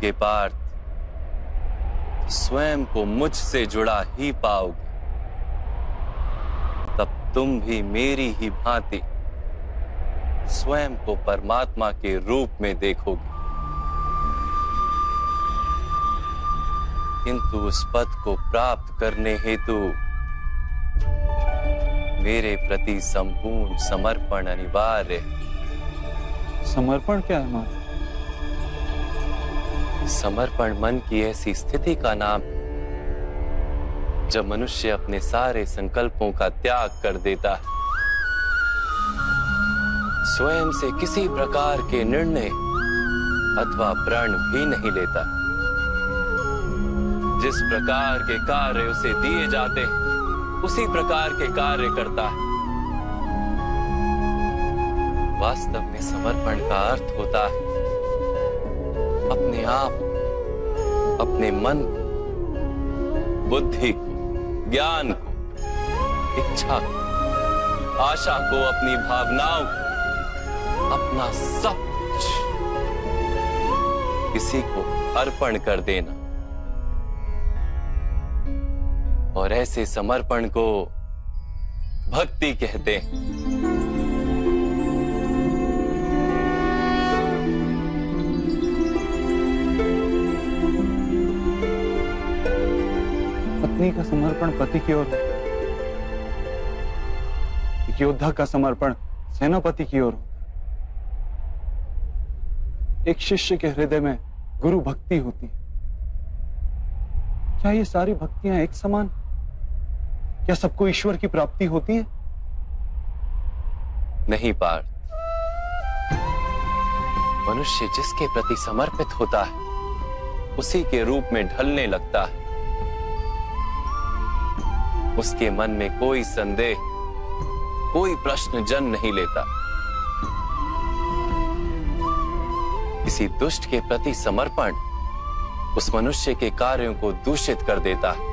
पाओगे पार्थ, स्वयं को मुझसे जुड़ा ही पाओगे। तब तुम भी मेरी ही भांति स्वयं को परमात्मा के रूप में देखोगे। किंतु उस पद को प्राप्त करने हेतु मेरे प्रति संपूर्ण समर्पण अनिवार्य है। समर्पण क्या है माता? समर्पण मन की ऐसी स्थिति का नाम है जब मनुष्य अपने सारे संकल्पों का त्याग कर देता है, स्वयं से किसी प्रकार के निर्णय अथवा प्रण भी नहीं लेता। जिस प्रकार के कार्य उसे दिए जाते हैं उसी प्रकार के कार्य करता है। वास्तव में समर्पण का अर्थ होता है अपने आप, अपने मन को, बुद्धि को, ज्ञान को, इच्छा को, आशा को, अपनी भावनाओं को, अपना सब कुछ किसी को अर्पण कर देना। और ऐसे समर्पण को भक्ति कहते हैं। पत्नी का समर्पण पति की ओर, एक योद्धा का समर्पण सेनापति की ओर। एक शिष्य के हृदय में गुरु भक्ति होती है। क्या ये सारी भक्तियां एक समान? क्या सबको ईश्वर की प्राप्ति होती है? नहीं पार्थ, मनुष्य जिसके प्रति समर्पित होता है उसी के रूप में ढलने लगता है। उसके मन में कोई संदेह, कोई प्रश्न जन्म नहीं लेता। किसी दुष्ट के प्रति समर्पण उस मनुष्य के कार्यों को दूषित कर देता है।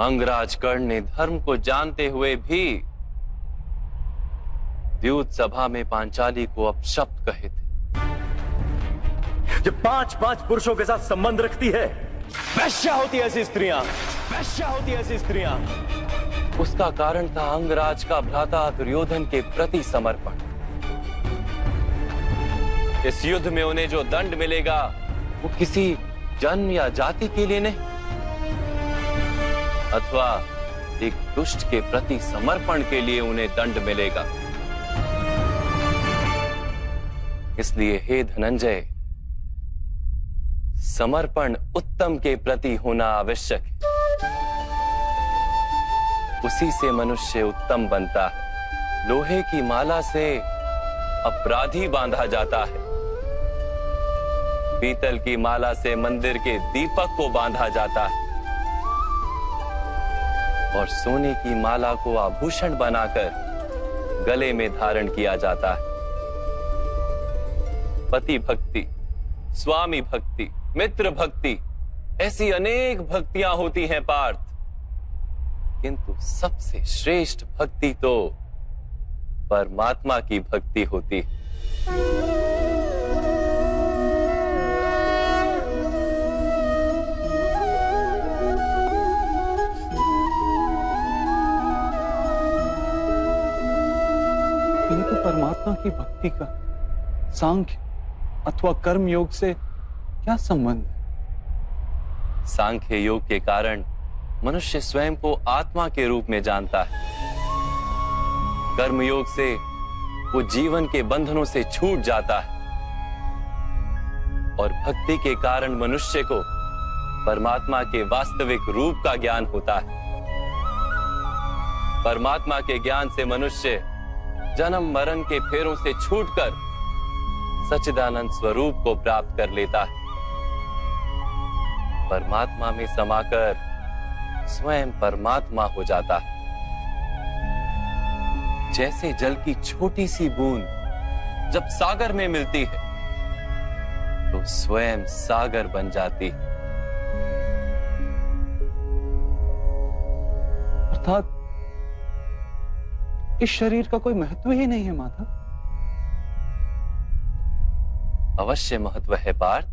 अंगराज कर्ण ने धर्म को जानते हुए भी द्यूत सभा में पांचाली को अपशब्द कहे थे। जब 5-5 पुरुषों के साथ संबंध रखती है, वैश्या होती ऐसी स्त्रियां, वैश्या होती ऐसी स्त्रियां। उसका कारण था अंगराज का भ्राता दुर्योधन के प्रति समर्पण। इस युद्ध में उन्हें जो दंड मिलेगा वो किसी जन्म या जाति के लिए नहीं, अथवा एक दुष्ट के प्रति समर्पण के लिए उन्हें दंड मिलेगा। इसलिए हे धनंजय, समर्पण उत्तम के प्रति होना आवश्यक है। उसी से मनुष्य उत्तम बनता है। लोहे की माला से अपराधी बांधा जाता है, पीतल की माला से मंदिर के दीपक को बांधा जाता है, और सोने की माला को आभूषण बनाकर गले में धारण किया जाता है। पति भक्ति, स्वामी भक्ति, मित्र भक्ति, ऐसी अनेक भक्तियां होती हैं पार्थ, किंतु सबसे श्रेष्ठ भक्ति तो परमात्मा की भक्ति होती है। किंतु परमात्मा की भक्ति का सांख्य अथवा कर्म योग से क्या संबंध है? सांख्य योग के कारण मनुष्य स्वयं को आत्मा के रूप में जानता है। कर्म योग से वो जीवन के बंधनों से छूट जाता है, और भक्ति के कारण मनुष्य को परमात्मा के वास्तविक रूप का ज्ञान होता है। परमात्मा के ज्ञान से मनुष्य जन्म मरण के फेरों से छूटकर सच्चिदानंद स्वरूप को प्राप्त कर लेता है। परमात्मा में समाकर स्वयं परमात्मा हो जाता है। जैसे जल की छोटी सी बूंद जब सागर में मिलती है तो स्वयं सागर बन जाती है। अर्थात इस शरीर का कोई महत्व ही नहीं है माता। अवश्य महत्व है पार्थ।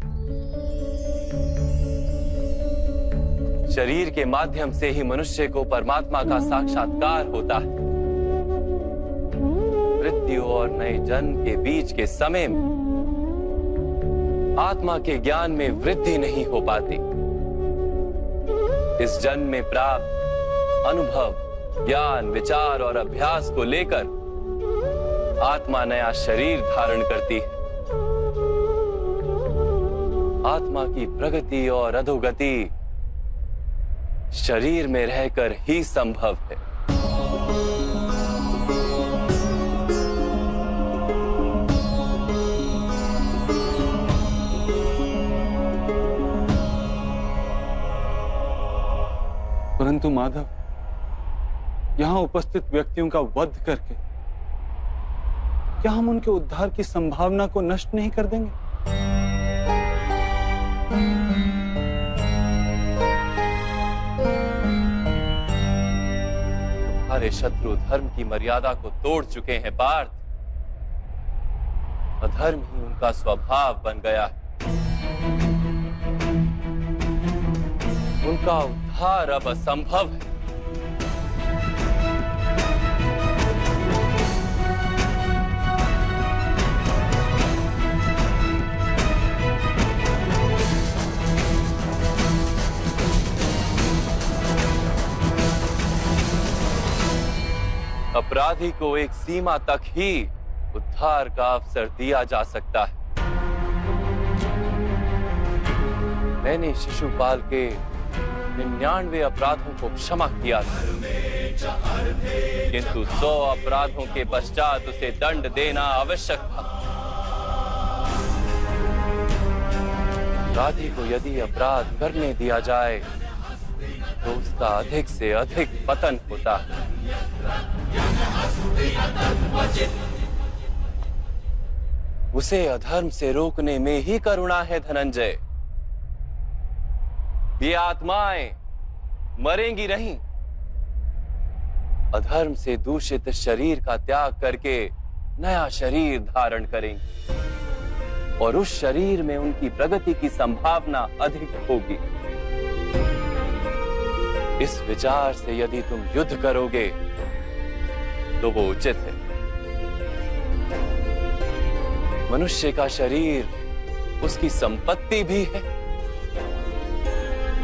शरीर के माध्यम से ही मनुष्य को परमात्मा का साक्षात्कार होता है। मृत्यु और नए जन्म के बीच के समय में आत्मा के ज्ञान में वृद्धि नहीं हो पाती। इस जन्म में प्राप्त अनुभव, ज्ञान, विचार और अभ्यास को लेकर आत्मा नया शरीर धारण करती है। आत्मा की प्रगति और अधोगति शरीर में रहकर ही संभव है। परंतु माधव, यहां उपस्थित व्यक्तियों का वध करके क्या हम उनके उद्धार की संभावना को नष्ट नहीं कर देंगे? तुम्हारे शत्रु धर्म की मर्यादा को तोड़ चुके हैं पार्थ। अधर्म ही उनका स्वभाव बन गया है। उनका उद्धार अब असंभव है। अपराधी को एक सीमा तक ही उद्धार का अवसर दिया जा सकता है। मैंने शिशुपाल के 99 अपराधों को क्षमा किया था, किंतु 100 अपराधों के पश्चात उसे दंड देना आवश्यक था। अपराधी को यदि अपराध करने दिया जाए तो उसका अधिक से अधिक पतन होता है। उसे अधर्म से रोकने में ही करुणा है धनंजय। ये आत्माएं मरेंगी नहीं। अधर्म से दूषित शरीर का त्याग करके नया शरीर धारण करेंगे और उस शरीर में उनकी प्रगति की संभावना अधिक होगी। इस विचार से यदि तुम युद्ध करोगे तो वो उचित है। मनुष्य का शरीर उसकी संपत्ति भी है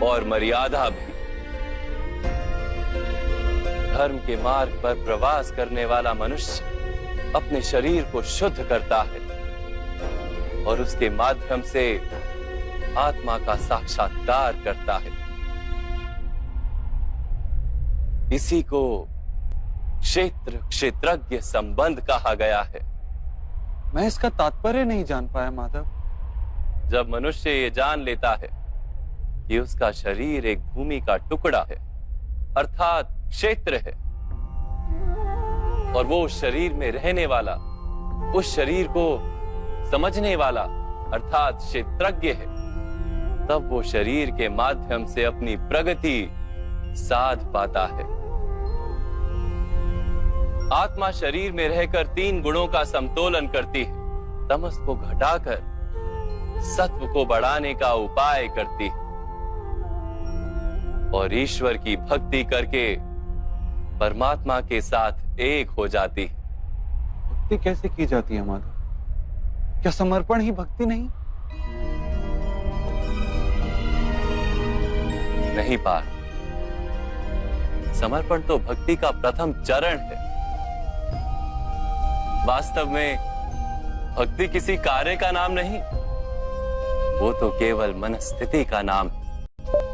और मर्यादा भी। धर्म के मार्ग पर प्रवास करने वाला मनुष्य अपने शरीर को शुद्ध करता है और उसके माध्यम से आत्मा का साक्षात्कार करता है। इसी को क्षेत्र क्षेत्रज्ञ संबंध कहा गया है। मैं इसका तात्पर्य नहीं जान पाया माधव। जब मनुष्य ये जान लेता है कि उसका शरीर एक भूमि का टुकड़ा है अर्थात क्षेत्र है और वो उस शरीर में रहने वाला, उस शरीर को समझने वाला अर्थात क्षेत्रज्ञ है, तब वो शरीर के माध्यम से अपनी प्रगति साध पाता है। आत्मा शरीर में रहकर 3 गुणों का समतोलन करती है। तमस को घटाकर सत्व को बढ़ाने का उपाय करती है और ईश्वर की भक्ति करके परमात्मा के साथ एक हो जाती है। भक्ति कैसे की जाती है माधव? क्या समर्पण ही भक्ति नहीं? नहीं पार्थ, समर्पण तो भक्ति का प्रथम चरण है। वास्तव में भक्ति किसी कार्य का नाम नहीं, वो तो केवल मनस्थिति का नाम है।